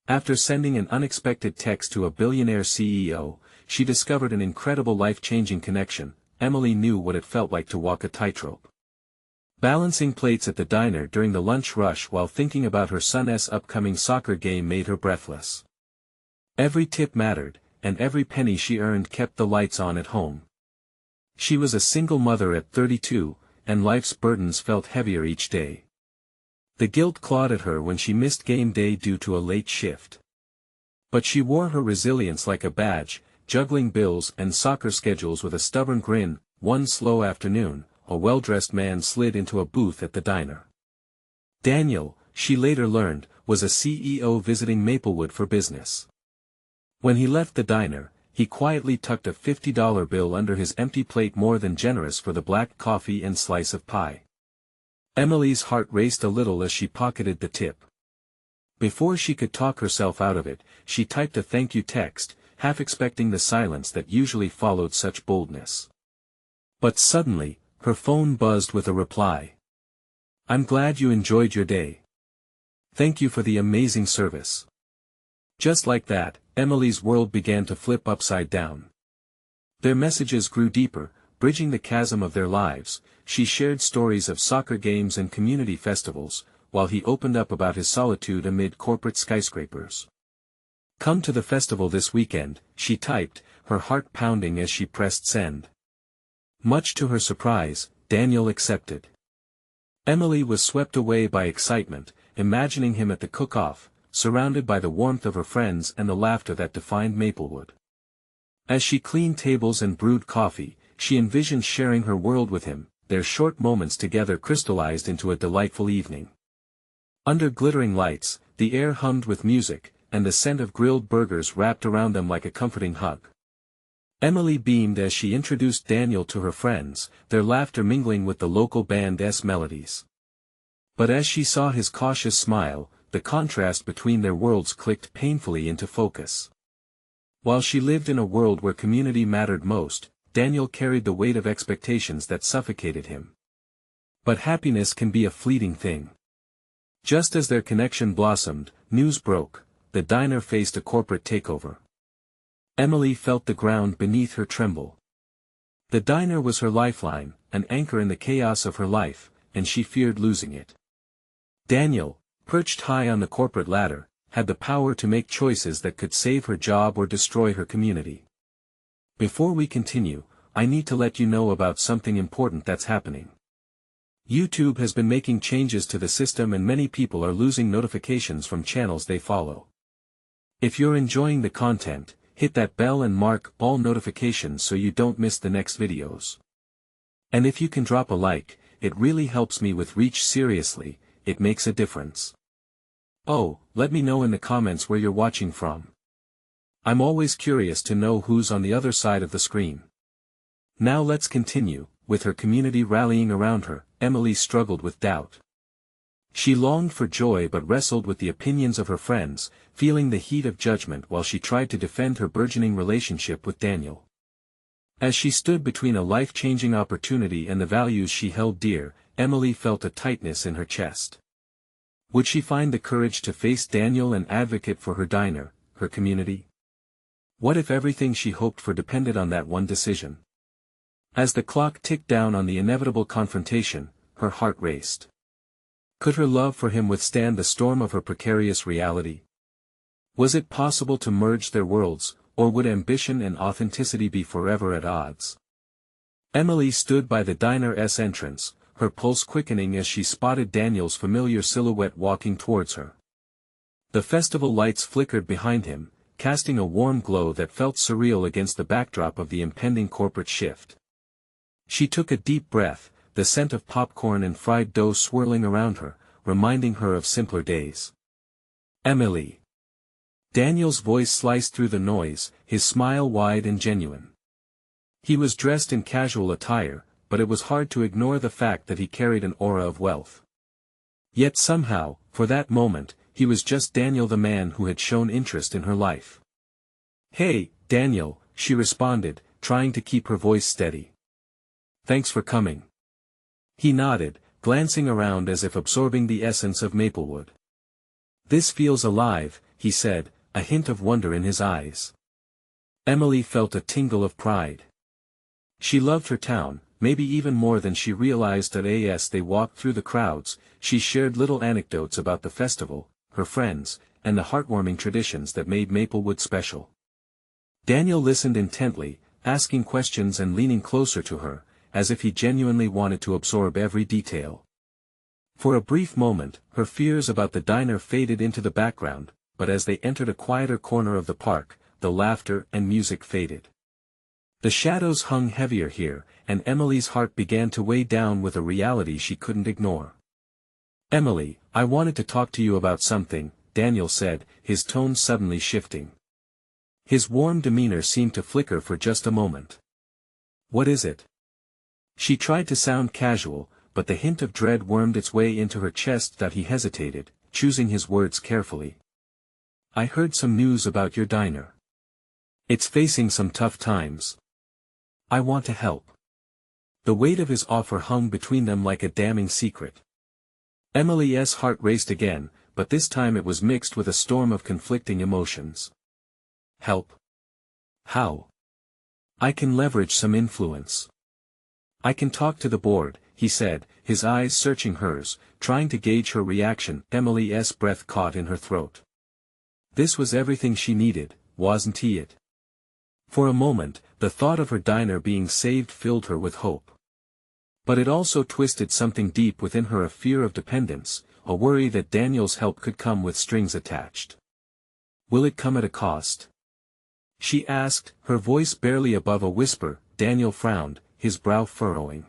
After sending an unexpected text to a billionaire CEO, she discovered an incredible life-changing connection. Emily knew what it felt like to walk a tightrope. Balancing plates at the diner during the lunch rush while thinking about her son's upcoming soccer game made her breathless. Every tip mattered, and every penny she earned kept the lights on at home. She was a single mother at 32, and life's burdens felt heavier each day. The guilt clawed at her when she missed game day due to a late shift. But she wore her resilience like a badge, juggling bills and soccer schedules with a stubborn grin. One slow afternoon, a well-dressed man slid into a booth at the diner. Daniel, she later learned, was a CEO visiting Maplewood for business. When he left the diner, he quietly tucked a $50 bill under his empty plate, more than generous for the black coffee and slice of pie. Emily's heart raced a little as she pocketed the tip. Before she could talk herself out of it, she typed a thank you text, half expecting the silence that usually followed such boldness. But suddenly, her phone buzzed with a reply. "I'm glad you enjoyed your day. Thank you for the amazing service." Just like that, Emily's world began to flip upside down. Their messages grew deeper, bridging the chasm of their lives. She shared stories of soccer games and community festivals, while he opened up about his solitude amid corporate skyscrapers. "Come to the festival this weekend," she typed, her heart pounding as she pressed send. Much to her surprise, Daniel accepted. Emily was swept away by excitement, imagining him at the cook-off, surrounded by the warmth of her friends and the laughter that defined Maplewood. As she cleaned tables and brewed coffee, she envisioned sharing her world with him. Their short moments together crystallized into a delightful evening. Under glittering lights, the air hummed with music, and the scent of grilled burgers wrapped around them like a comforting hug. Emily beamed as she introduced Daniel to her friends, their laughter mingling with the local band's melodies. But as she saw his cautious smile, the contrast between their worlds clicked painfully into focus. While she lived in a world where community mattered most, Daniel carried the weight of expectations that suffocated him. But happiness can be a fleeting thing. Just as their connection blossomed, news broke: the diner faced a corporate takeover. Emily felt the ground beneath her tremble. The diner was her lifeline, an anchor in the chaos of her life, and she feared losing it. Daniel, perched high on the corporate ladder, had the power to make choices that could save her job or destroy her community. Before we continue, I need to let you know about something important that's happening. YouTube has been making changes to the system and many people are losing notifications from channels they follow. If you're enjoying the content, hit that bell and mark all notifications so you don't miss the next videos. And if you can drop a like, it really helps me with reach. Seriously, it makes a difference. Oh, let me know in the comments where you're watching from. I'm always curious to know who's on the other side of the screen. Now let's continue. With her community rallying around her, Emily struggled with doubt. She longed for joy but wrestled with the opinions of her friends, feeling the heat of judgment while she tried to defend her burgeoning relationship with Daniel. As she stood between a life-changing opportunity and the values she held dear, Emily felt a tightness in her chest. Would she find the courage to face Daniel and advocate for her diner, her community? What if everything she hoped for depended on that one decision? As the clock ticked down on the inevitable confrontation, her heart raced. Could her love for him withstand the storm of her precarious reality? Was it possible to merge their worlds, or would ambition and authenticity be forever at odds? Emily stood by the diner's entrance, her pulse quickening as she spotted Daniel's familiar silhouette walking towards her. The festival lights flickered behind him, casting a warm glow that felt surreal against the backdrop of the impending corporate shift. She took a deep breath, the scent of popcorn and fried dough swirling around her, reminding her of simpler days. Emily. Daniel's voice sliced through the noise, his smile wide and genuine. He was dressed in casual attire, but it was hard to ignore the fact that he carried an aura of wealth. Yet somehow, for that moment, he was just Daniel, the man who had shown interest in her life. "Hey, Daniel," she responded, trying to keep her voice steady. "Thanks for coming." He nodded, glancing around as if absorbing the essence of Maplewood. "This feels alive," he said, a hint of wonder in his eyes. Emily felt a tingle of pride. She loved her town, maybe even more than she realized. As they walked through the crowds, she shared little anecdotes about the festival, her friends, and the heartwarming traditions that made Maplewood special. Daniel listened intently, asking questions and leaning closer to her, as if he genuinely wanted to absorb every detail. For a brief moment, her fears about the diner faded into the background, but as they entered a quieter corner of the park, the laughter and music faded. The shadows hung heavier here, and Emily's heart began to weigh down with a reality she couldn't ignore. "Emily, I wanted to talk to you about something," Daniel said, his tone suddenly shifting. His warm demeanor seemed to flicker for just a moment. "What is it?" She tried to sound casual, but the hint of dread wormed its way into her chest that he hesitated, choosing his words carefully. "I heard some news about your diner. It's facing some tough times. I want to help." The weight of his offer hung between them like a damning secret. Emily's heart raced again, but this time it was mixed with a storm of conflicting emotions. "Help? How?" "I can leverage some influence. I can talk to the board," he said, his eyes searching hers, trying to gauge her reaction. Emily's breath caught in her throat. This was everything she needed, wasn't it? For a moment, the thought of her diner being saved filled her with hope. But it also twisted something deep within her, a fear of dependence, a worry that Daniel's help could come with strings attached. "Will it come at a cost?" she asked, her voice barely above a whisper. Daniel frowned, his brow furrowing.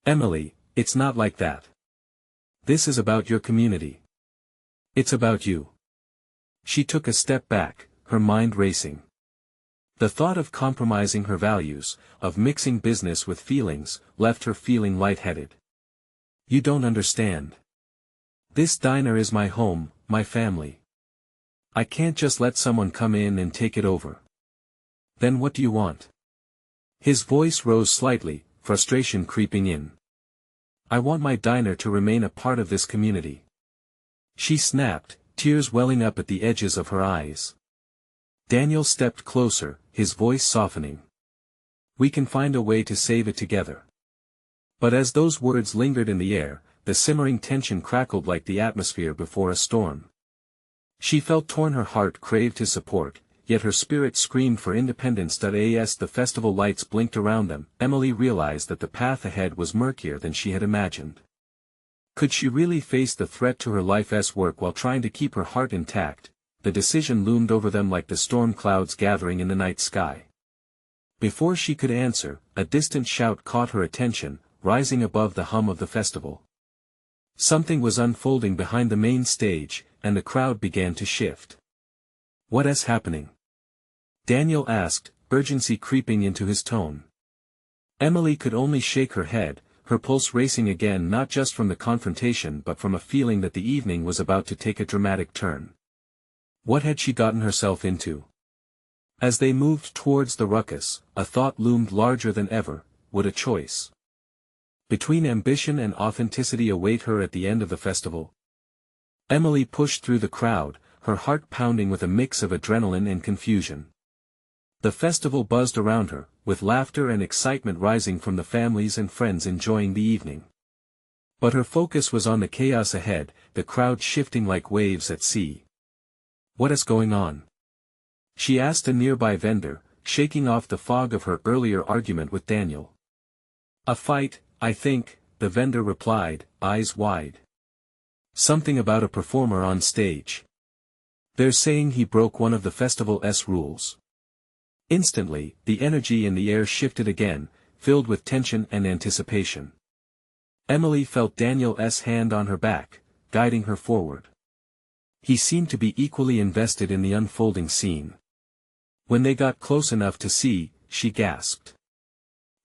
"Emily, it's not like that. This is about your community. It's about you." She took a step back, her mind racing. The thought of compromising her values, of mixing business with feelings, left her feeling lightheaded. "You don't understand. This diner is my home, my family. I can't just let someone come in and take it over." "Then what do you want?" His voice rose slightly, frustration creeping in. "I want my diner to remain a part of this community." She snapped, tears welling up at the edges of her eyes. Daniel stepped closer, his voice softening. "We can find a way to save it together." But as those words lingered in the air, the simmering tension crackled like the atmosphere before a storm. She felt torn, her heart craved his support, yet her spirit screamed for independence. As the festival lights blinked around them, Emily realized that the path ahead was murkier than she had imagined. Could she really face the threat to her life's work while trying to keep her heart intact? The decision loomed over them like the storm clouds gathering in the night sky. Before she could answer, a distant shout caught her attention, rising above the hum of the festival. Something was unfolding behind the main stage, and the crowd began to shift. "What is happening?" Daniel asked, urgency creeping into his tone. Emily could only shake her head, her pulse racing again, not just from the confrontation but from a feeling that the evening was about to take a dramatic turn. What had she gotten herself into? As they moved towards the ruckus, a thought loomed larger than ever: would a choice between ambition and authenticity await her at the end of the festival? Emily pushed through the crowd, her heart pounding with a mix of adrenaline and confusion. The festival buzzed around her, with laughter and excitement rising from the families and friends enjoying the evening. But her focus was on the chaos ahead, the crowd shifting like waves at sea. "What is going on?" she asked a nearby vendor, shaking off the fog of her earlier argument with Daniel. "A fight, I think," the vendor replied, eyes wide. "Something about a performer on stage. They're saying he broke one of the festival's rules." Instantly, the energy in the air shifted again, filled with tension and anticipation. Emily felt Daniel's hand on her back, guiding her forward. He seemed to be equally invested in the unfolding scene. When they got close enough to see, she gasped.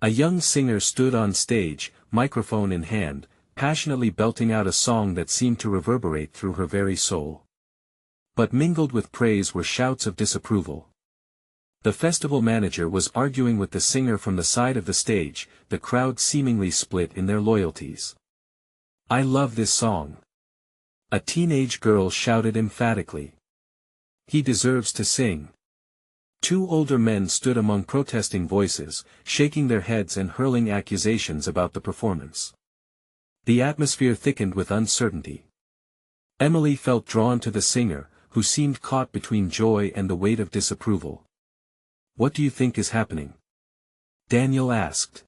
A young singer stood on stage, microphone in hand, passionately belting out a song that seemed to reverberate through her very soul. But mingled with praise were shouts of disapproval. The festival manager was arguing with the singer from the side of the stage, the crowd seemingly split in their loyalties. "I love this song," a teenage girl shouted emphatically. He deserves to sing. Two older men stood among protesting voices, shaking their heads and hurling accusations about the performance. The atmosphere thickened with uncertainty. Emily felt drawn to the singer, who seemed caught between joy and the weight of disapproval. "What do you think is happening?" Daniel asked.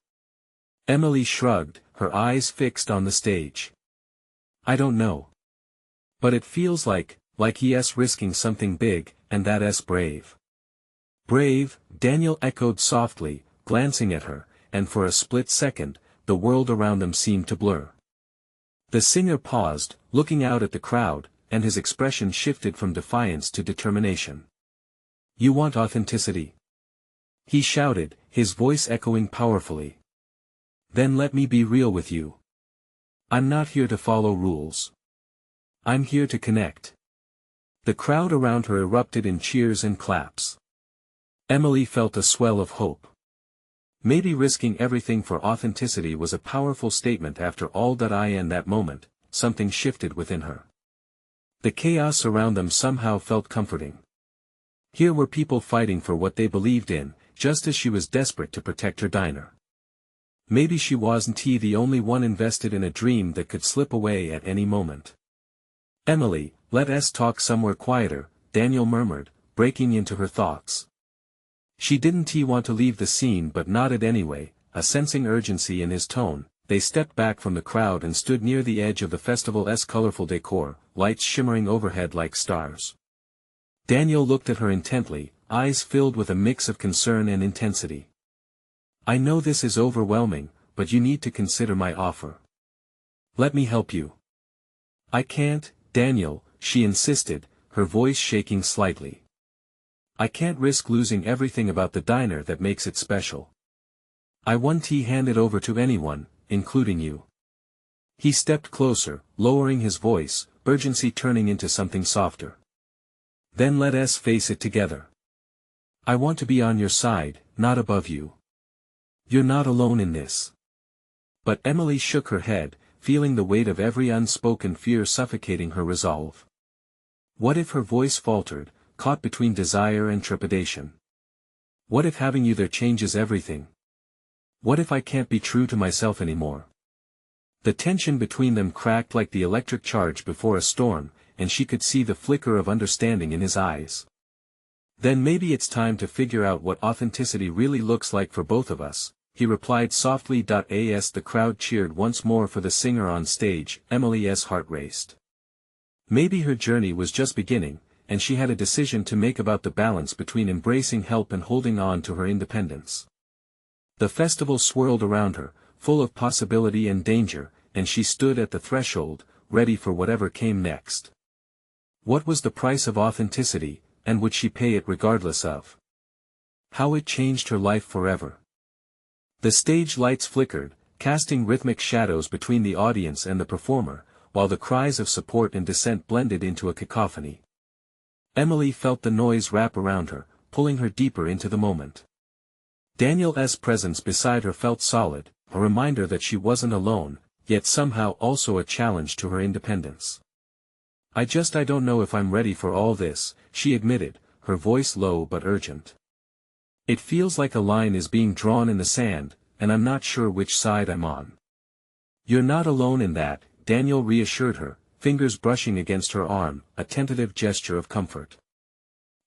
Emily shrugged, her eyes fixed on the stage. "I don't know. But it feels like he's risking something big, and that's brave." "Brave," Daniel echoed softly, glancing at her, and for a split second, the world around them seemed to blur. The singer paused, looking out at the crowd, and his expression shifted from defiance to determination. "You want authenticity?" he shouted, his voice echoing powerfully. "Then let me be real with you. I'm not here to follow rules. I'm here to connect." The crowd around her erupted in cheers and claps. Emily felt a swell of hope. Maybe risking everything for authenticity was a powerful statement after all that. In that moment, something shifted within her. The chaos around them somehow felt comforting. Here were people fighting for what they believed in, just as she was desperate to protect her diner. Maybe she wasn't the only one invested in a dream that could slip away at any moment. "Emily, let us talk somewhere quieter," Daniel murmured, breaking into her thoughts. She didn't want to leave the scene but nodded anyway, sensing urgency in his tone. They stepped back from the crowd and stood near the edge of the festival's colorful decor, lights shimmering overhead like stars. Daniel looked at her intently, eyes filled with a mix of concern and intensity. "I know this is overwhelming, but you need to consider my offer. Let me help you." "I can't, Daniel," she insisted, her voice shaking slightly. "I can't risk losing everything about the diner that makes it special. I won't hand it over to anyone, including you." He stepped closer, lowering his voice, urgency turning into something softer. "Then let us face it together. I want to be on your side, not above you. You're not alone in this." But Emily shook her head, feeling the weight of every unspoken fear suffocating her resolve. What if her voice faltered, caught between desire and trepidation? What if having you there changes everything? What if I can't be true to myself anymore? The tension between them cracked like the electric charge before a storm, and she could see the flicker of understanding in his eyes. "Then maybe it's time to figure out what authenticity really looks like for both of us," he replied softly. As the crowd cheered once more for the singer on stage, Emily's heart raced. Maybe her journey was just beginning, and she had a decision to make about the balance between embracing help and holding on to her independence. The festival swirled around her, full of possibility and danger, and she stood at the threshold, ready for whatever came next. What was the price of authenticity, and would she pay it regardless of how it changed her life forever? The stage lights flickered, casting rhythmic shadows between the audience and the performer, while the cries of support and dissent blended into a cacophony. Emily felt the noise wrap around her, pulling her deeper into the moment. Daniel's presence beside her felt solid, a reminder that she wasn't alone, yet somehow also a challenge to her independence. I don't know if I'm ready for all this," she admitted, her voice low but urgent. "It feels like a line is being drawn in the sand, and I'm not sure which side I'm on." "You're not alone in that," Daniel reassured her, fingers brushing against her arm, a tentative gesture of comfort.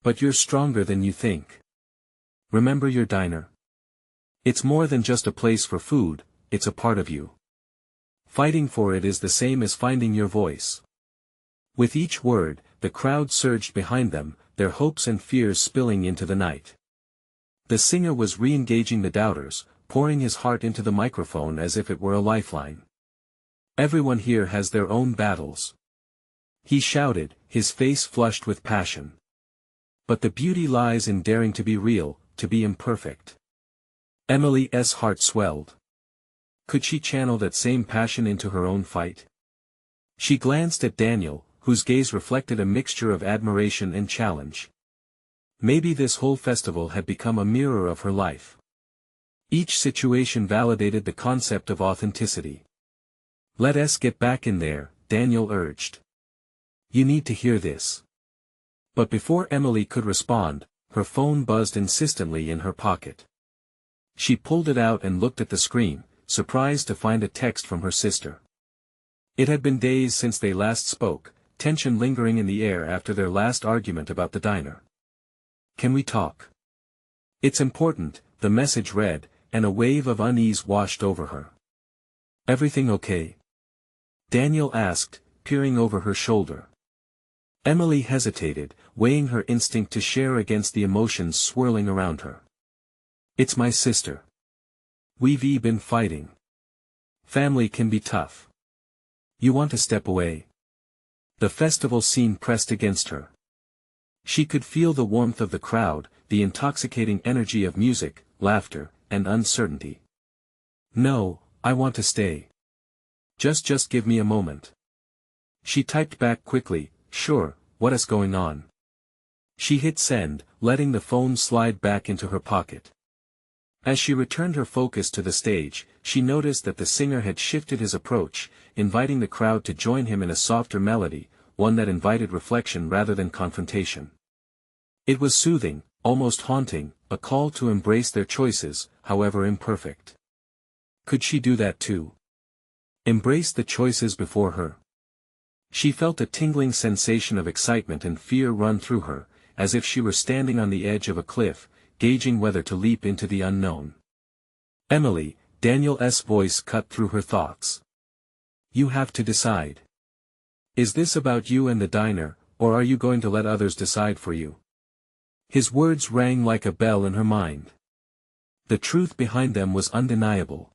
"But you're stronger than you think. Remember your diner. It's more than just a place for food, it's a part of you. Fighting for it is the same as finding your voice." With each word, the crowd surged behind them, their hopes and fears spilling into the night. The singer was re-engaging the doubters, pouring his heart into the microphone as if it were a lifeline. "Everyone here has their own battles," he shouted, his face flushed with passion. "But the beauty lies in daring to be real, to be imperfect." Emily's heart swelled. Could she channel that same passion into her own fight? She glanced at Daniel, whose gaze reflected a mixture of admiration and challenge. Maybe this whole festival had become a mirror of her life. Each situation validated the concept of authenticity. "Let us get back in there," Daniel urged. "You need to hear this. But before Emily could respond, her phone buzzed insistently in her pocket. She pulled it out and looked at the screen, surprised to find a text from her sister. It had been days since they last spoke, tension lingering in the air after their last argument about the diner. "Can we talk? It's important," the message read, and a wave of unease washed over her. "Everything okay?" Daniel asked, peering over her shoulder. Emily hesitated, weighing her instinct to share against the emotions swirling around her. "It's my sister. We've been fighting. Family can be tough. You want to step away?" The festival scene pressed against her. She could feel the warmth of the crowd, the intoxicating energy of music, laughter, and uncertainty. "No, I want to stay. Just give me a moment." She typed back quickly, "Sure, what is going on?" She hit send, letting the phone slide back into her pocket. As she returned her focus to the stage, she noticed that the singer had shifted his approach, inviting the crowd to join him in a softer melody, one that invited reflection rather than confrontation. It was soothing, almost haunting, a call to embrace their choices, however imperfect. Could she do that too? Embrace the choices before her? She felt a tingling sensation of excitement and fear run through her, as if she were standing on the edge of a cliff, gauging whether to leap into the unknown. "Emily," Daniel's voice cut through her thoughts. "You have to decide. Is this about you and the diner, or are you going to let others decide for you?" His words rang like a bell in her mind. The truth behind them was undeniable.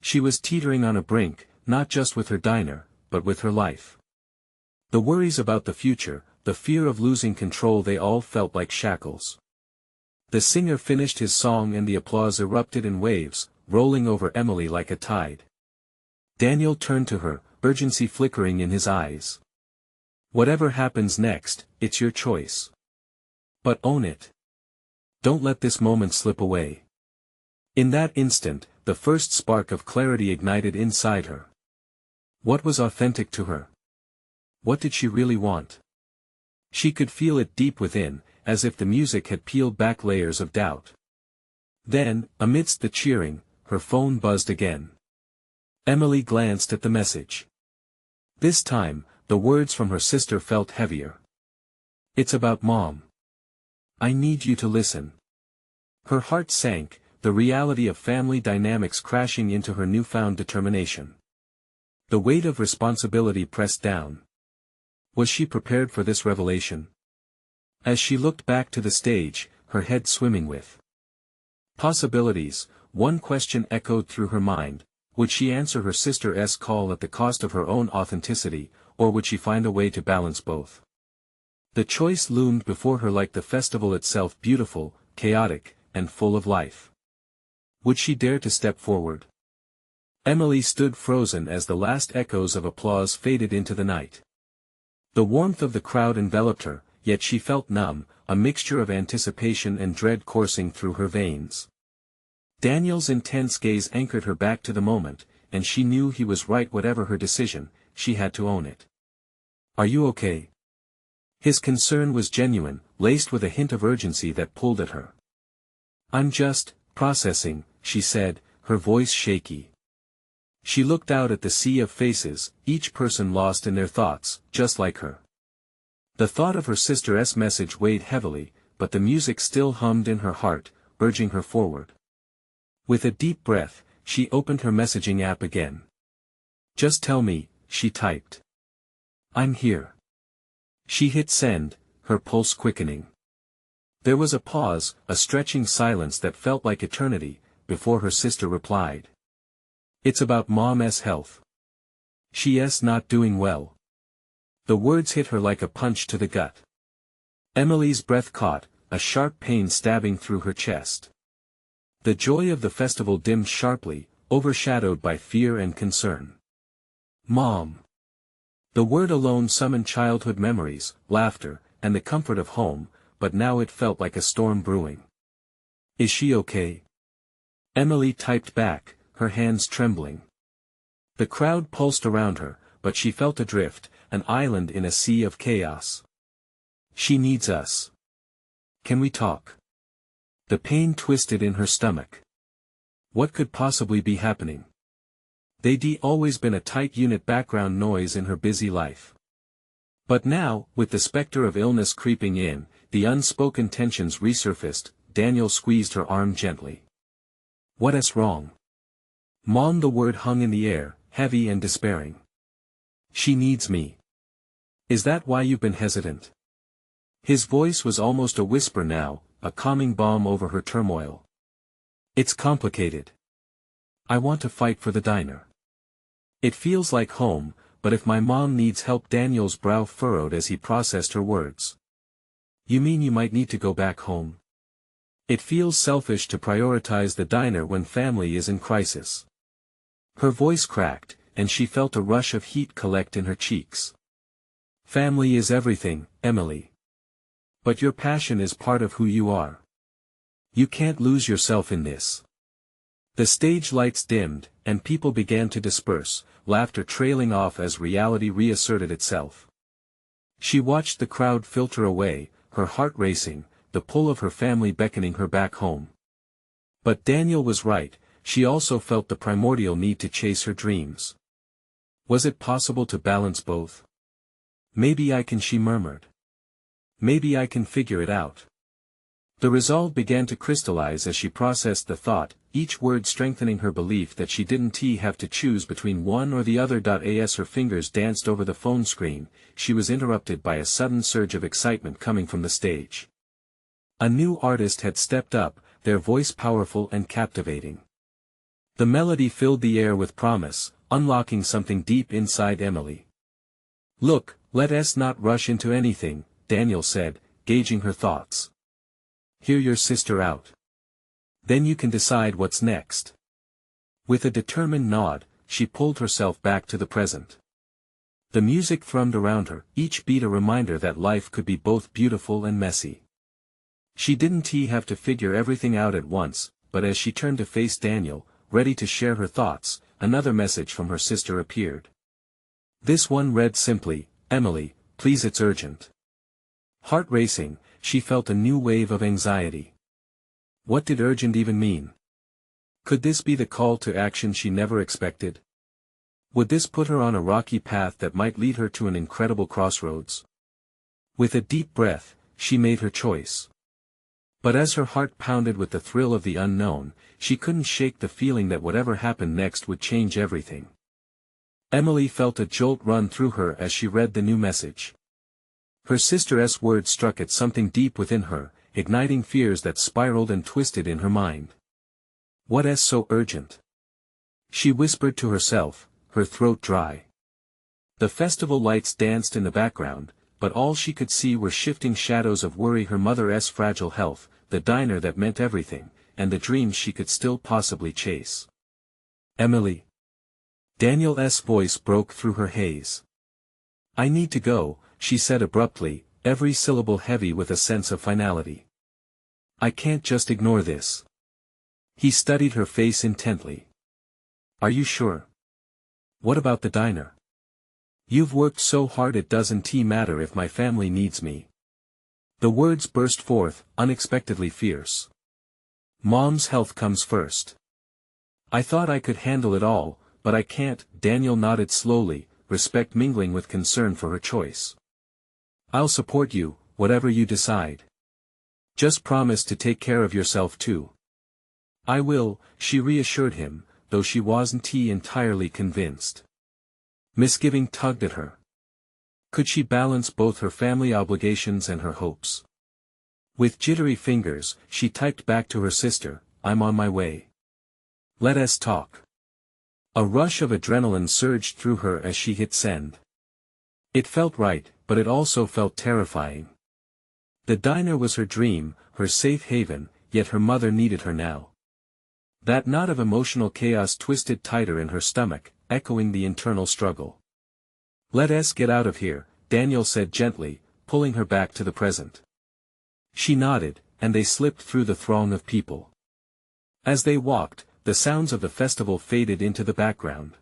She was teetering on a brink, not just with her diner, but with her life. The worries about the future, the fear of losing control, they all felt like shackles. The singer finished his song and the applause erupted in waves, rolling over Emily like a tide. Daniel turned to her, urgency flickering in his eyes. "Whatever happens next, it's your choice. But own it. Don't let this moment slip away." In that instant, the first spark of clarity ignited inside her. What was authentic to her? What did she really want? She could feel it deep within, as if the music had peeled back layers of doubt. Then, amidst the cheering, her phone buzzed again. Emily glanced at the message. This time, the words from her sister felt heavier. "It's about Mom. I need you to listen." Her heart sank, the reality of family dynamics crashing into her newfound determination. The weight of responsibility pressed down. Was she prepared for this revelation? As she looked back to the stage, her head swimming with possibilities, one question echoed through her mind: would she answer her sister's call at the cost of her own authenticity, or would she find a way to balance both? The choice loomed before her like the festival itself, beautiful, chaotic, and full of life. Would she dare to step forward? Emily stood frozen as the last echoes of applause faded into the night. The warmth of the crowd enveloped her, yet she felt numb, a mixture of anticipation and dread coursing through her veins. Daniel's intense gaze anchored her back to the moment, and she knew he was right. Whatever her decision, she had to own it. "Are you okay?" His concern was genuine, laced with a hint of urgency that pulled at her. "I'm just processing," she said, her voice shaky. She looked out at the sea of faces, each person lost in their thoughts, just like her. The thought of her sister's message weighed heavily, but the music still hummed in her heart, urging her forward. With a deep breath, she opened her messaging app again. "Just tell me," she typed. "I'm here." She hit send, her pulse quickening. There was a pause, a stretching silence that felt like eternity, before her sister replied. "It's about Mom's health. She's not doing well." The words hit her like a punch to the gut. Emily's breath caught, a sharp pain stabbing through her chest. The joy of the festival dimmed sharply, overshadowed by fear and concern. Mom. The word alone summoned childhood memories, laughter, and the comfort of home, but now it felt like a storm brewing. "Is she okay?" Emily typed back, her hands trembling. The crowd pulsed around her, but she felt adrift, an island in a sea of chaos. She needs us. Can we talk? The pain twisted in her stomach. What could possibly be happening? They'd always been a tight unit background noise in her busy life. But now, with the specter of illness creeping in, the unspoken tensions resurfaced. Daniel squeezed her arm gently. What's wrong? Mom, the word hung in the air, heavy and despairing. She needs me. Is that why you've been hesitant? His voice was almost a whisper now, a calming balm over her turmoil. It's complicated. I want to fight for the diner. It feels like home, but if my mom needs help, Daniel's brow furrowed as he processed her words. You mean you might need to go back home? It feels selfish to prioritize the diner when family is in crisis. Her voice cracked, and she felt a rush of heat collect in her cheeks. Family is everything, Emily. But your passion is part of who you are. You can't lose yourself in this. The stage lights dimmed, and people began to disperse, laughter trailing off as reality reasserted itself. She watched the crowd filter away, her heart racing, the pull of her family beckoning her back home. But Daniel was right, she also felt the primordial need to chase her dreams. Was it possible to balance both? Maybe I can, she murmured. Maybe I can figure it out. The resolve began to crystallize as she processed the thought, each word strengthening her belief that she didn't have to choose between one or the other. As her fingers danced over the phone screen, she was interrupted by a sudden surge of excitement coming from the stage. A new artist had stepped up, their voice powerful and captivating. The melody filled the air with promise, unlocking something deep inside Emily. Look, let's not rush into anything, Daniel said, gauging her thoughts. Hear your sister out. Then you can decide what's next. With a determined nod, she pulled herself back to the present. The music thrummed around her, each beat a reminder that life could be both beautiful and messy. She didn't have to figure everything out at once, but as she turned to face Daniel, ready to share her thoughts, another message from her sister appeared. This one read simply, Emily, please, it's urgent. Heart racing, she felt a new wave of anxiety. What did urgent even mean? Could this be the call to action she never expected? Would this put her on a rocky path that might lead her to an incredible crossroads? With a deep breath, she made her choice. But as her heart pounded with the thrill of the unknown, she couldn't shake the feeling that whatever happened next would change everything. Emily felt a jolt run through her as she read the new message. Her sister's words struck at something deep within her, igniting fears that spiraled and twisted in her mind. What's so urgent? She whispered to herself, her throat dry. The festival lights danced in the background, but all she could see were shifting shadows of worry, her mother's fragile health, the diner that meant everything, and the dreams she could still possibly chase. Emily. Daniel's voice broke through her haze. I need to go, she said abruptly, every syllable heavy with a sense of finality. I can't just ignore this. He studied her face intently. Are you sure? What about the diner? You've worked so hard, it doesn't matter if my family needs me. The words burst forth, unexpectedly fierce. Mom's health comes first. I thought I could handle it all, but I can't, Daniel nodded slowly, respect mingling with concern for her choice. I'll support you, whatever you decide. Just promise to take care of yourself too. I will, she reassured him, though she wasn't entirely convinced. Misgiving tugged at her. Could she balance both her family obligations and her hopes? With jittery fingers, she typed back to her sister, I'm on my way. Let us talk. A rush of adrenaline surged through her as she hit send. It felt right, but it also felt terrifying. The diner was her dream, her safe haven, yet her mother needed her now. That knot of emotional chaos twisted tighter in her stomach, echoing the internal struggle. Let us get out of here, Daniel said gently, pulling her back to the present. She nodded, and they slipped through the throng of people. As they walked, the sounds of the festival faded into the background.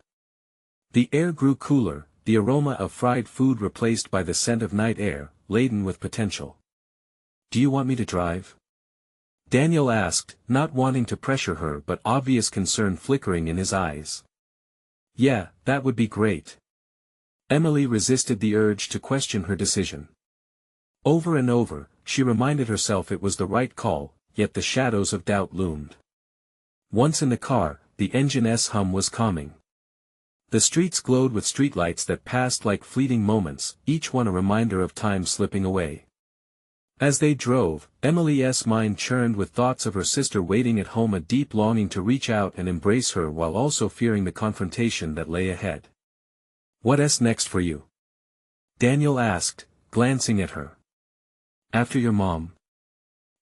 The air grew cooler, the aroma of fried food replaced by the scent of night air, laden with potential. Do you want me to drive? Daniel asked, not wanting to pressure her but obvious concern flickering in his eyes. Yeah, that would be great. Emily resisted the urge to question her decision. Over and over, she reminded herself it was the right call, yet the shadows of doubt loomed. Once in the car, the engine's hum was calming. The streets glowed with streetlights that passed like fleeting moments, each one a reminder of time slipping away. As they drove, Emily's mind churned with thoughts of her sister waiting at home, a deep longing to reach out and embrace her while also fearing the confrontation that lay ahead. What's next for you? Daniel asked, glancing at her. After your mom?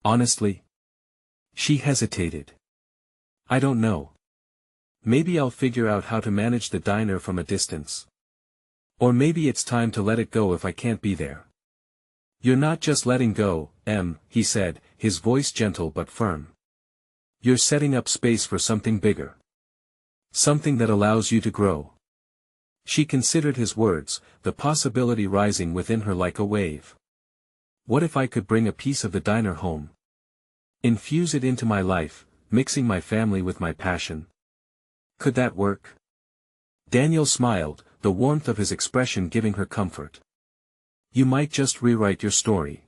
Honestly? She hesitated. I don't know. Maybe I'll figure out how to manage the diner from a distance. Or maybe it's time to let it go if I can't be there. You're not just letting go, he said, his voice gentle but firm. You're setting up space for something bigger. Something that allows you to grow. She considered his words, the possibility rising within her like a wave. What if I could bring a piece of the diner home? Infuse it into my life, mixing my family with my passion. Could that work? Daniel smiled, the warmth of his expression giving her comfort. You might just rewrite your story.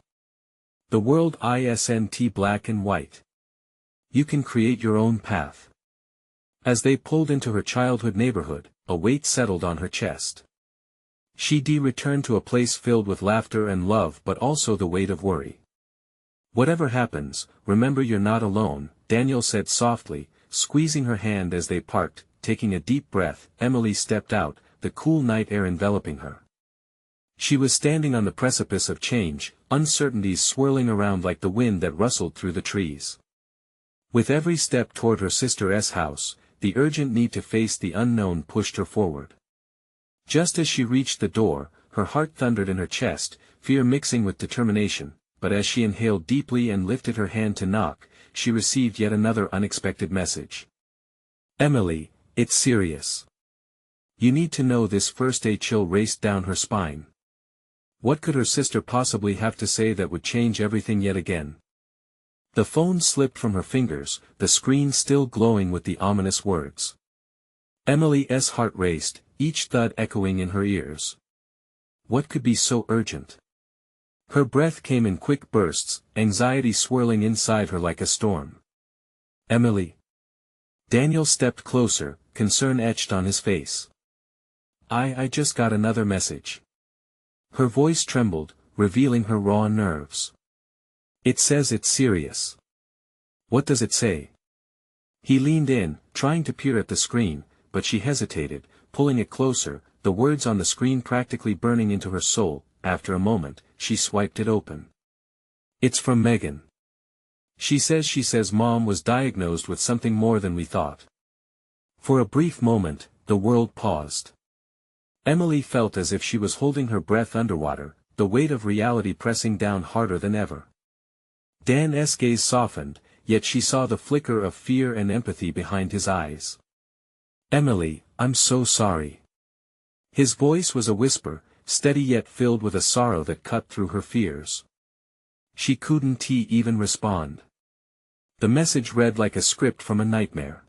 The world isn't black and white. You can create your own path. As they pulled into her childhood neighborhood, a weight settled on her chest. She'd returned to a place filled with laughter and love but also the weight of worry. Whatever happens, remember you're not alone, Daniel said softly, squeezing her hand as they parked. Taking a deep breath, Emily stepped out, the cool night air enveloping her. She was standing on the precipice of change, uncertainties swirling around like the wind that rustled through the trees. With every step toward her sister's house, the urgent need to face the unknown pushed her forward. Just as she reached the door, her heart thundered in her chest, fear mixing with determination, but as she inhaled deeply and lifted her hand to knock, she received yet another unexpected message. Emily, it's serious. You need to know this first. A chill raced down her spine. What could her sister possibly have to say that would change everything yet again? The phone slipped from her fingers, the screen still glowing with the ominous words. Emily's heart raced, each thud echoing in her ears. What could be so urgent? Her breath came in quick bursts, anxiety swirling inside her like a storm. Emily. Daniel stepped closer, concern etched on his face. I just got another message. Her voice trembled, revealing her raw nerves. It says it's serious. What does it say? He leaned in, trying to peer at the screen, but she hesitated, pulling it closer, the words on the screen practically burning into her soul. After a moment, she swiped it open. It's from Megan. She says Mom was diagnosed with something more than we thought. For a brief moment, the world paused. Emily felt as if she was holding her breath underwater, the weight of reality pressing down harder than ever. Dan's gaze softened, yet she saw the flicker of fear and empathy behind his eyes. Emily, I'm so sorry. His voice was a whisper, steady yet filled with a sorrow that cut through her fears. She couldn't even respond. The message read like a script from a nightmare.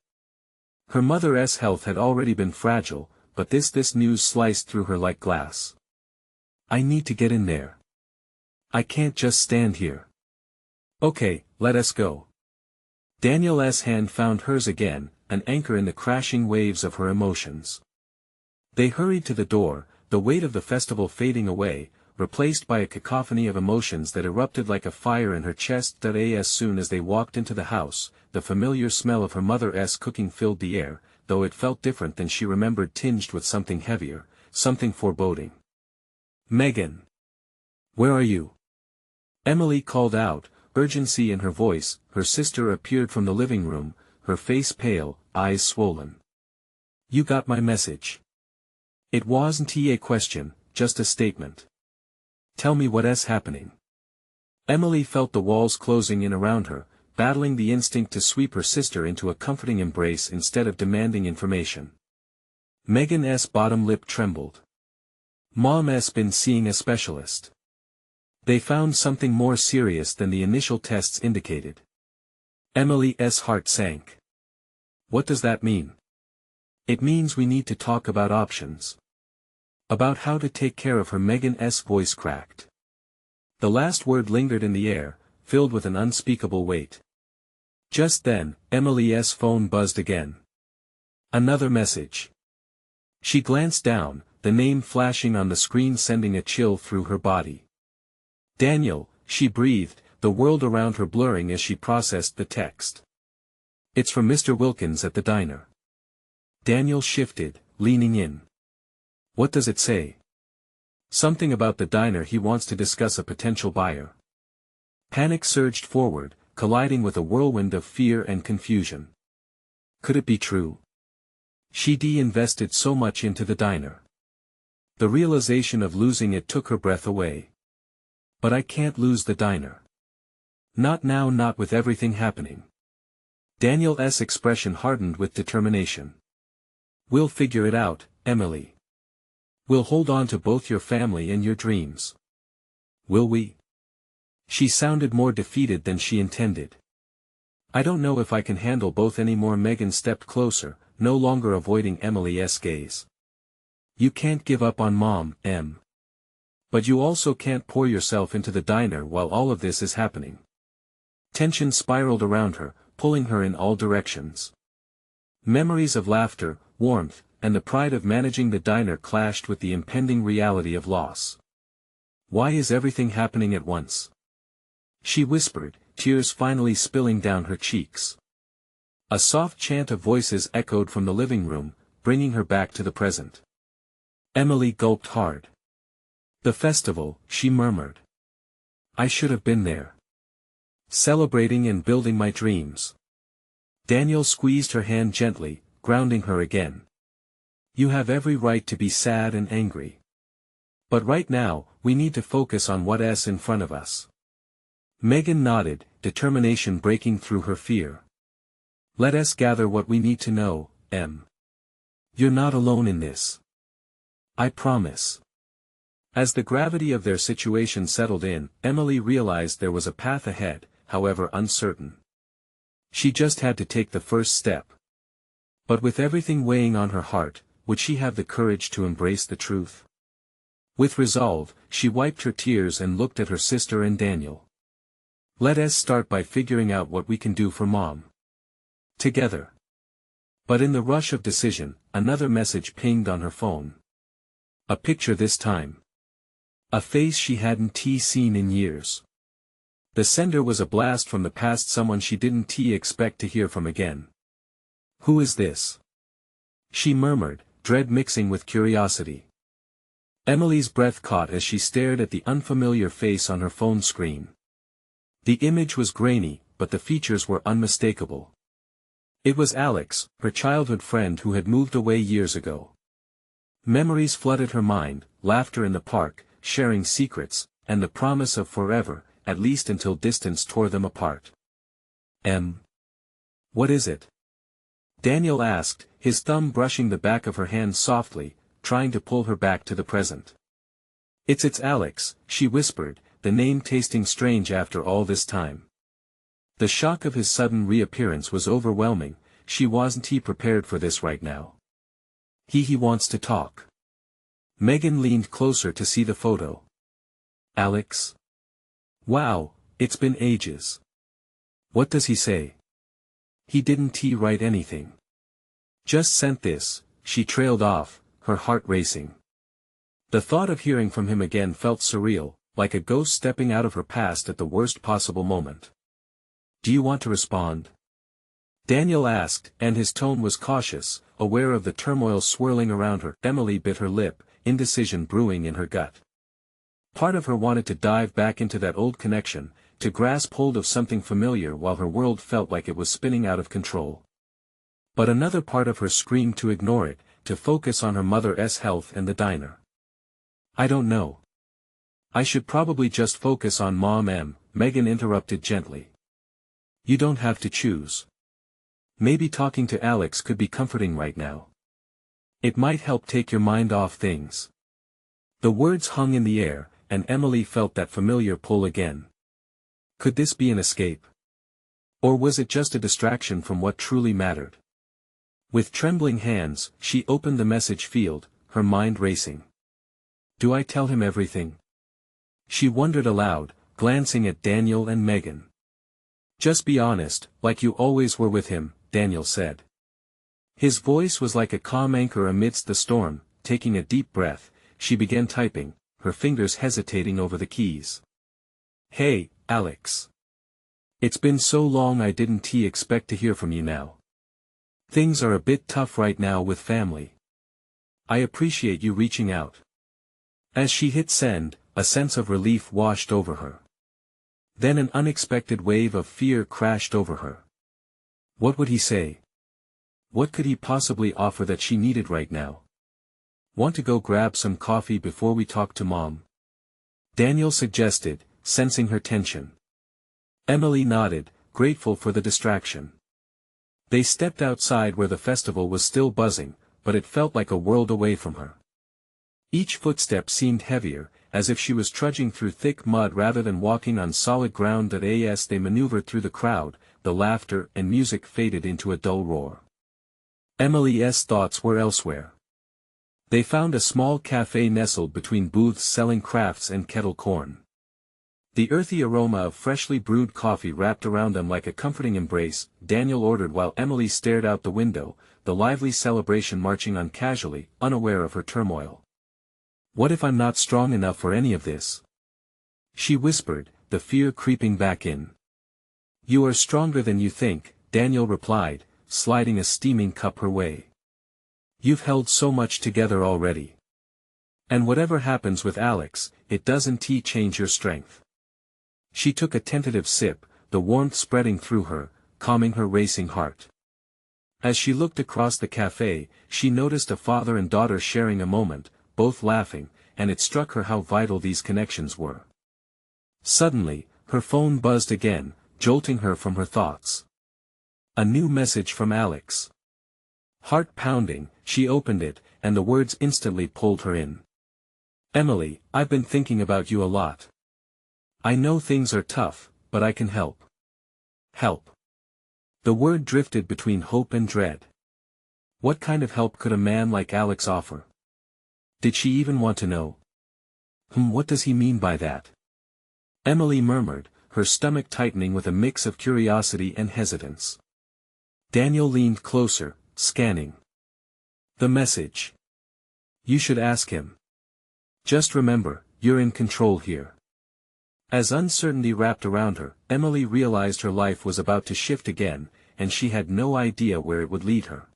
Her mother's health had already been fragile, but this news sliced through her like glass. I need to get in there. I can't just stand here. Okay, let us go. Daniel's hand found hers again, an anchor in the crashing waves of her emotions. They hurried to the door, the weight of the festival fading away, replaced by a cacophony of emotions that erupted like a fire in her chest. As soon as they walked into the house, the familiar smell of her mother's cooking filled the air, though it felt different than she remembered, tinged with something heavier, something foreboding. Megan! Where are you? Emily called out, urgency in her voice. Her sister appeared from the living room, her face pale, eyes swollen. You got my message. It wasn't a question, just a statement. Tell me what's happening. Emily felt the walls closing in around her, battling the instinct to sweep her sister into a comforting embrace instead of demanding information. Megan's bottom lip trembled. Mom's been seeing a specialist. They found something more serious than the initial tests indicated. Emily's heart sank. What does that mean? It means we need to talk about options. About how to take care of her. Megan's voice cracked. The last word lingered in the air, filled with an unspeakable weight. Just then, Emily's phone buzzed again. Another message. She glanced down, the name flashing on the screen sending a chill through her body. Daniel, she breathed, the world around her blurring as she processed the text. It's from Mr. Wilkins at the diner. Daniel shifted, leaning in. What does it say? Something about the diner. He wants to discuss a potential buyer. Panic surged forward, colliding with a whirlwind of fear and confusion. Could it be true? She'd invested so much into the diner. The realization of losing it took her breath away. But I can't lose the diner. Not now, not with everything happening. Daniel's expression hardened with determination. We'll figure it out, Emily. We'll hold on to both your family and your dreams. Will we? She sounded more defeated than she intended. I don't know if I can handle both anymore. Megan stepped closer, no longer avoiding Emily's gaze. You can't give up on Mom, Em. But you also can't pour yourself into the diner while all of this is happening. Tension spiraled around her, pulling her in all directions. Memories of laughter, warmth, and the pride of managing the diner clashed with the impending reality of loss. Why is everything happening at once? She whispered, tears finally spilling down her cheeks. A soft chant of voices echoed from the living room, bringing her back to the present. Emily gulped hard. The festival, she murmured. I should have been there. Celebrating and building my dreams. Daniel squeezed her hand gently, grounding her again. You have every right to be sad and angry. But right now, we need to focus on what's in front of us. Megan nodded, determination breaking through her fear. Let us gather what we need to know, Em. You're not alone in this. I promise. As the gravity of their situation settled in, Emily realized there was a path ahead, however uncertain. She just had to take the first step. But with everything weighing on her heart, would she have the courage to embrace the truth? With resolve, she wiped her tears and looked at her sister and Daniel. Let us start by figuring out what we can do for Mom. Together. But in the rush of decision, another message pinged on her phone. A picture this time. A face she hadn't seen in years. The sender was a blast from the past, someone she didn't expect to hear from again. Who is this? She murmured, dread mixing with curiosity. Emily's breath caught as she stared at the unfamiliar face on her phone screen. The image was grainy, but the features were unmistakable. It was Alex, her childhood friend who had moved away years ago. Memories flooded her mind, laughter in the park, sharing secrets, and the promise of forever, at least until distance tore them apart. Em. What is it? Daniel asked, his thumb brushing the back of her hand softly, trying to pull her back to the present. It's Alex, she whispered, the name tasting strange after all this time. The shock of his sudden reappearance was overwhelming. She wasn't prepared for this right now. He wants to talk. Megan leaned closer to see the photo. Alex? Wow, it's been ages. What does he say? He didn't write anything. Just sent this, she trailed off, her heart racing. The thought of hearing from him again felt surreal, like a ghost stepping out of her past at the worst possible moment. Do you want to respond? Daniel asked, and his tone was cautious, aware of the turmoil swirling around her. Emily bit her lip, indecision brewing in her gut. Part of her wanted to dive back into that old connection, to grasp hold of something familiar while her world felt like it was spinning out of control. But another part of her screamed to ignore it, to focus on her mother's health and the diner. I don't know. I should probably just focus on Mom. Megan interrupted gently. You don't have to choose. Maybe talking to Alex could be comforting right now. It might help take your mind off things. The words hung in the air, and Emily felt that familiar pull again. Could this be an escape? Or was it just a distraction from what truly mattered? With trembling hands, she opened the message field, her mind racing. Do I tell him everything? She wondered aloud, glancing at Daniel and Megan. Just be honest, like you always were with him, Daniel said. His voice was like a calm anchor amidst the storm. Taking a deep breath, she began typing, her fingers hesitating over the keys. Hey, Alex. It's been so long I didn't expect to hear from you now. Things are a bit tough right now with family. I appreciate you reaching out. As she hit send, a sense of relief washed over her. Then an unexpected wave of fear crashed over her. What would he say? What could he possibly offer that she needed right now? Want to go grab some coffee before we talk to Mom? Daniel suggested, sensing her tension. Emily nodded, grateful for the distraction. They stepped outside where the festival was still buzzing, but it felt like a world away from her. Each footstep seemed heavier, as if she was trudging through thick mud rather than walking on solid ground. As they maneuvered through the crowd, the laughter and music faded into a dull roar. Emily's thoughts were elsewhere. They found a small cafe nestled between booths selling crafts and kettle corn. The earthy aroma of freshly brewed coffee wrapped around them like a comforting embrace. Daniel ordered while Emily stared out the window, the lively celebration marching on casually, unaware of her turmoil. What if I'm not strong enough for any of this? She whispered, the fear creeping back in. You are stronger than you think, Daniel replied, sliding a steaming cup her way. You've held so much together already. And whatever happens with Alex, it doesn't change your strength. She took a tentative sip, the warmth spreading through her, calming her racing heart. As she looked across the cafe, she noticed a father and daughter sharing a moment, both laughing, and it struck her how vital these connections were. Suddenly, her phone buzzed again, jolting her from her thoughts. A new message from Alex. Heart pounding, she opened it, and the words instantly pulled her in. Emily, I've been thinking about you a lot. I know things are tough, but I can help. Help. The word drifted between hope and dread. What kind of help could a man like Alex offer? Did she even want to know? What does he mean by that? Emily murmured, her stomach tightening with a mix of curiosity and hesitance. Daniel leaned closer, scanning the message. You should ask him. Just remember, you're in control here. As uncertainty wrapped around her, Emily realized her life was about to shift again, and she had no idea where it would lead her.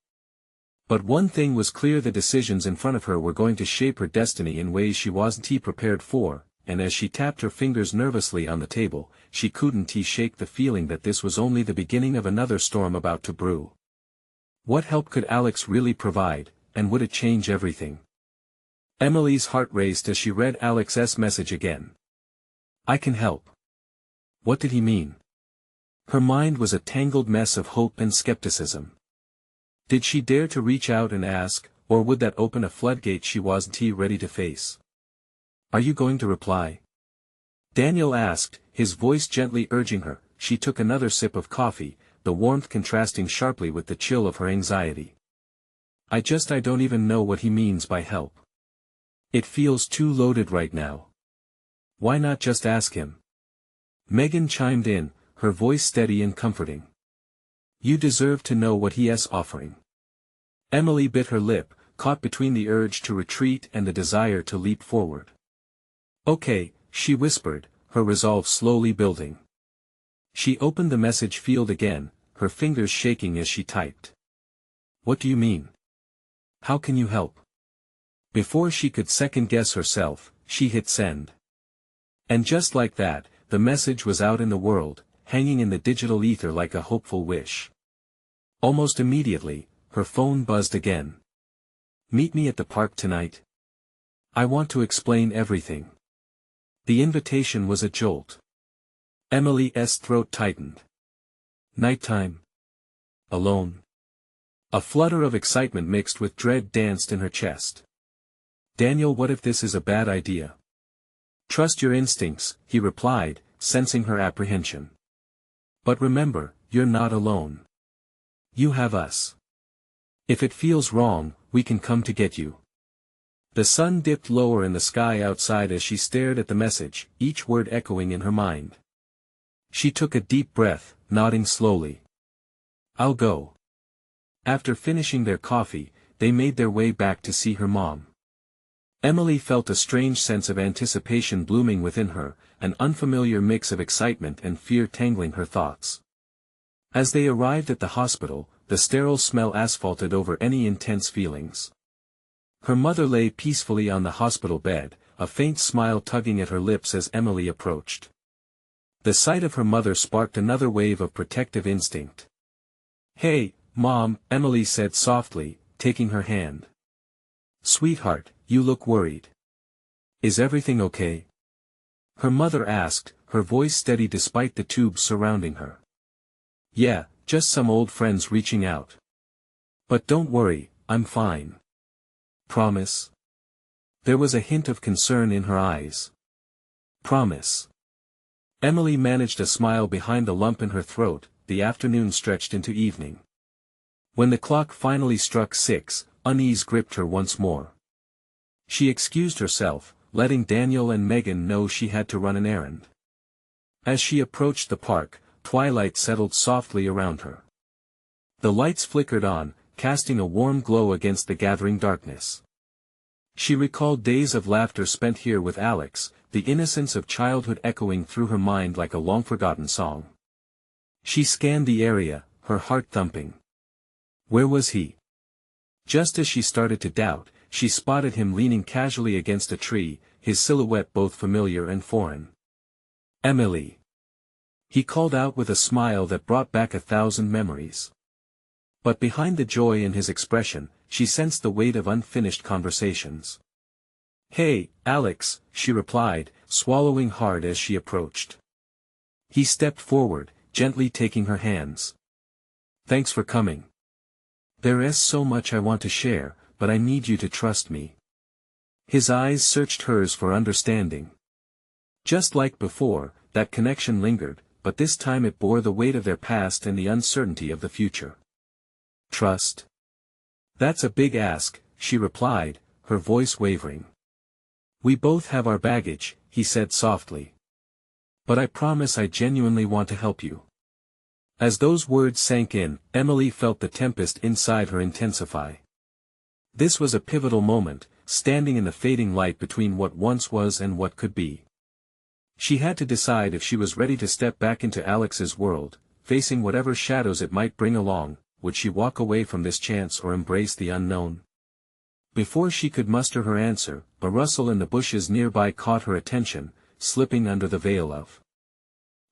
But one thing was clear: the decisions in front of her were going to shape her destiny in ways she wasn't prepared for, and as she tapped her fingers nervously on the table, she couldn't shake the feeling that this was only the beginning of another storm about to brew. What help could Alex really provide, and would it change everything? Emily's heart raced as she read Alex's message again. I can help. What did he mean? Her mind was a tangled mess of hope and skepticism. Did she dare to reach out and ask, or would that open a floodgate she wasn't ready to face? Are you going to reply? Daniel asked, his voice gently urging her. She took another sip of coffee, the warmth contrasting sharply with the chill of her anxiety. I don't even know what he means by help. It feels too loaded right now. Why not just ask him? Megan chimed in, her voice steady and comforting. You deserve to know what he is offering. Emily bit her lip, caught between the urge to retreat and the desire to leap forward. Okay, she whispered, her resolve slowly building. She opened the message field again, her fingers shaking as she typed. What do you mean? How can you help? Before she could second-guess herself, she hit send. And just like that, the message was out in the world, hanging in the digital ether like a hopeful wish. Almost immediately, her phone buzzed again. Meet me at the park tonight. I want to explain everything. The invitation was a jolt. Emily's throat tightened. Nighttime. Alone. A flutter of excitement mixed with dread danced in her chest. Daniel, what if this is a bad idea? Trust your instincts, he replied, sensing her apprehension. But remember, you're not alone. You have us. If it feels wrong, we can come to get you. The sun dipped lower in the sky outside as she stared at the message, each word echoing in her mind. She took a deep breath, nodding slowly. I'll go. After finishing their coffee, they made their way back to see her mom. Emily felt a strange sense of anticipation blooming within her, an unfamiliar mix of excitement and fear tangling her thoughts. As they arrived at the hospital, the sterile smell asphalted over any intense feelings. Her mother lay peacefully on the hospital bed, a faint smile tugging at her lips as Emily approached. The sight of her mother sparked another wave of protective instinct. "Hey, Mom," Emily said softly, taking her hand. "Sweetheart, you look worried. Is everything okay?" Her mother asked, her voice steady despite the tubes surrounding her. "Yeah, just some old friends reaching out. But don't worry, I'm fine. Promise?" There was a hint of concern in her eyes. "Promise." Emily managed a smile behind the lump in her throat. The afternoon stretched into evening. When the clock finally struck 6, unease gripped her once more. She excused herself, letting Daniel and Megan know she had to run an errand. As she approached the park, twilight settled softly around her. The lights flickered on, casting a warm glow against the gathering darkness. She recalled days of laughter spent here with Alex, the innocence of childhood echoing through her mind like a long-forgotten song. She scanned the area, her heart thumping. Where was he? Just as she started to doubt, she spotted him leaning casually against a tree, his silhouette both familiar and foreign. "Emily!" He called out with a smile that brought back 1,000 memories. But behind the joy in his expression, she sensed the weight of unfinished conversations. "Hey, Alex," she replied, swallowing hard as she approached. He stepped forward, gently taking her hands. "Thanks for coming. There's so much I want to share, but I need you to trust me." His eyes searched hers for understanding. Just like before, that connection lingered, but this time it bore the weight of their past and the uncertainty of the future. "Trust? That's a big ask," she replied, her voice wavering. "We both have our baggage," he said softly. "But I promise I genuinely want to help you." As those words sank in, Emily felt the tempest inside her intensify. This was a pivotal moment, standing in the fading light between what once was and what could be. She had to decide if she was ready to step back into Alex's world, facing whatever shadows it might bring along. Would she walk away from this chance or embrace the unknown? Before she could muster her answer, a rustle in the bushes nearby caught her attention, slipping under the veil of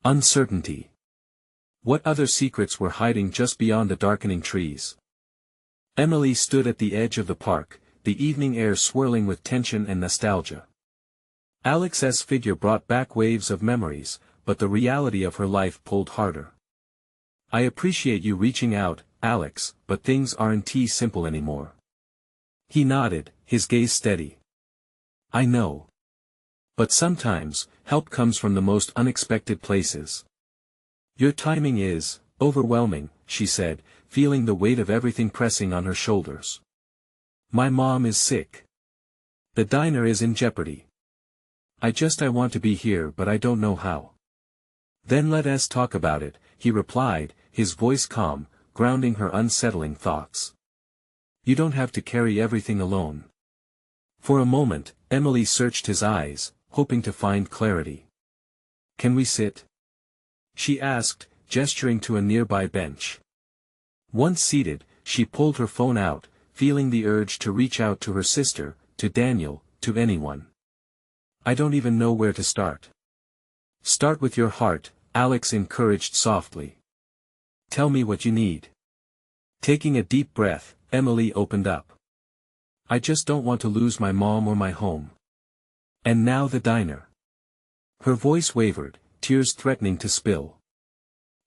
uncertainty. What other secrets were hiding just beyond the darkening trees? Emily stood at the edge of the park, the evening air swirling with tension and nostalgia. Alex's figure brought back waves of memories, but the reality of her life pulled harder. "I appreciate you reaching out, Alex, but things aren't simple anymore." He nodded, his gaze steady. "I know. But sometimes, help comes from the most unexpected places." "Your timing is overwhelming," she said, feeling the weight of everything pressing on her shoulders. "My mom is sick. The diner is in jeopardy. I want to be here but I don't know how." "Then let us talk about it," he replied, his voice calm, grounding her unsettling thoughts. "You don't have to carry everything alone." For a moment, Emily searched his eyes, hoping to find clarity. "Can we sit?" she asked, gesturing to a nearby bench. Once seated, she pulled her phone out, feeling the urge to reach out to her sister, to Daniel, to anyone. "I don't even know where to start." "Start with your heart," Alex encouraged softly. "Tell me what you need." Taking a deep breath, Emily opened up. "I just don't want to lose my mom or my home. And now the diner." Her voice wavered, tears threatening to spill.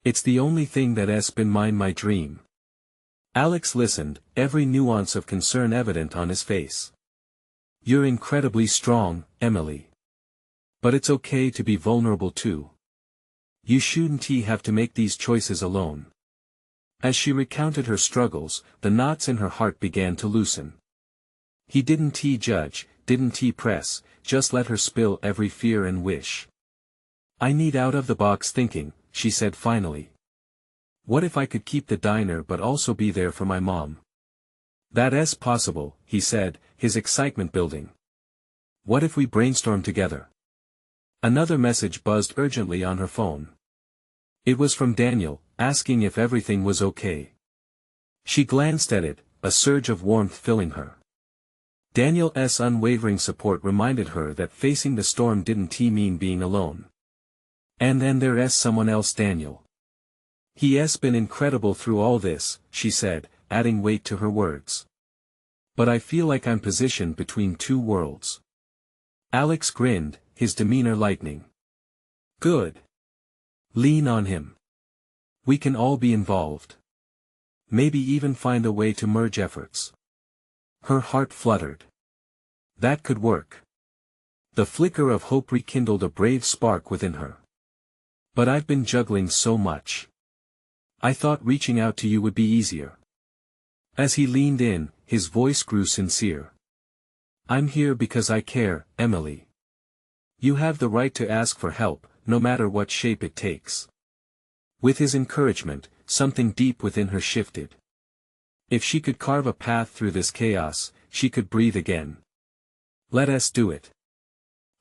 "It's the only thing that's been my dream." Alex listened, every nuance of concern evident on his face. "You're incredibly strong, Emily. But it's okay to be vulnerable too. You shouldn't have to make these choices alone. As she recounted her struggles, the knots in her heart began to loosen. He didn't judge, didn't press, just let her spill every fear and wish. I need out-of-the-box thinking, she said finally. What if I could keep the diner but also be there for my mom? That's possible, he said, his excitement building. What if we brainstorm together? Another message buzzed urgently on her phone. It was from Daniel, asking if everything was okay. She glanced at it, a surge of warmth filling her. Daniel's unwavering support reminded her that facing the storm didn't mean being alone. And then there's someone else, Daniel. He's been incredible through all this, she said, adding weight to her words. But I feel like I'm positioned between two worlds. Alex grinned, his demeanor lightening. Good. Lean on him. We can all be involved. Maybe even find a way to merge efforts. Her heart fluttered. That could work. The flicker of hope rekindled a brave spark within her. But I've been juggling so much. I thought reaching out to you would be easier. As he leaned in, his voice grew sincere. I'm here because I care, Emily. You have the right to ask for help, no matter what shape it takes. With his encouragement, something deep within her shifted. If she could carve a path through this chaos, she could breathe again. Let us do it.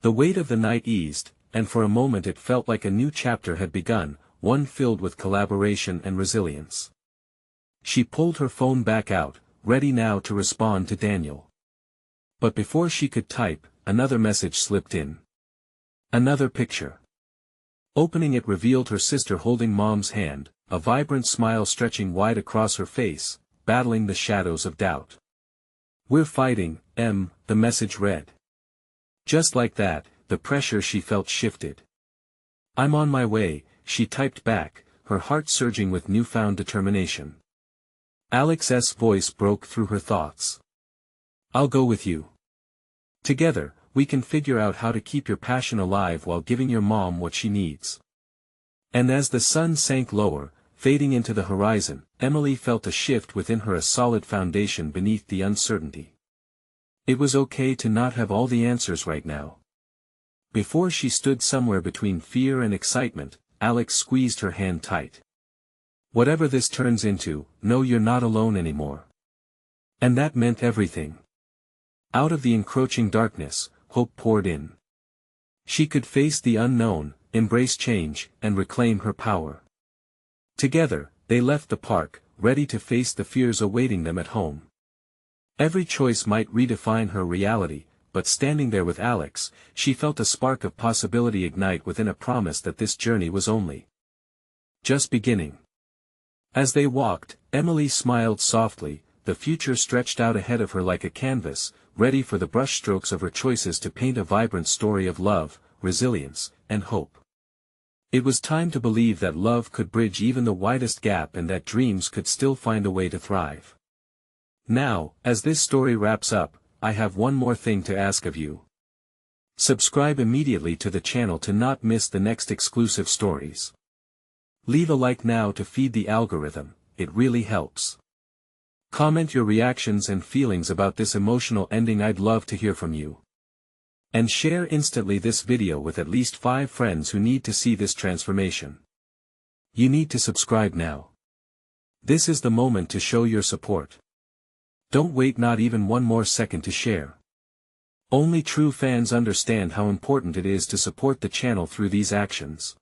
The weight of the night eased, and for a moment it felt like a new chapter had begun, one filled with collaboration and resilience. She pulled her phone back out, ready now to respond to Daniel. But before she could type, another message slipped in. Another picture. Opening it revealed her sister holding Mom's hand, a vibrant smile stretching wide across her face, battling the shadows of doubt. We're fighting, the message read. Just like that, the pressure she felt shifted. I'm on my way, she typed back, her heart surging with newfound determination. Alex's voice broke through her thoughts. I'll go with you. Together, we can figure out how to keep your passion alive while giving your mom what she needs. And as the sun sank lower, fading into the horizon, Emily felt a shift within her, a solid foundation beneath the uncertainty. It was okay to not have all the answers right now. Before she stood somewhere between fear and excitement, Alex squeezed her hand tight. Whatever this turns into, know you're not alone anymore. And that meant everything. Out of the encroaching darkness, hope poured in. She could face the unknown, embrace change, and reclaim her power. Together, they left the park, ready to face the fears awaiting them at home. Every choice might redefine her reality, but standing there with Alex, she felt a spark of possibility ignite within, a promise that this journey was only just beginning. As they walked, Emily smiled softly, the future stretched out ahead of her like a canvas, ready for the brushstrokes of her choices to paint a vibrant story of love, resilience, and hope. It was time to believe that love could bridge even the widest gap and that dreams could still find a way to thrive. Now, as this story wraps up, I have one more thing to ask of you. Subscribe immediately to the channel to not miss the next exclusive stories. Leave a like now to feed the algorithm, it really helps. Comment your reactions and feelings about this emotional ending, I'd love to hear from you. And share instantly this video with at least 5 friends who need to see this transformation. You need to subscribe now. This is the moment to show your support. Don't wait not even one more second to share. Only true fans understand how important it is to support the channel through these actions.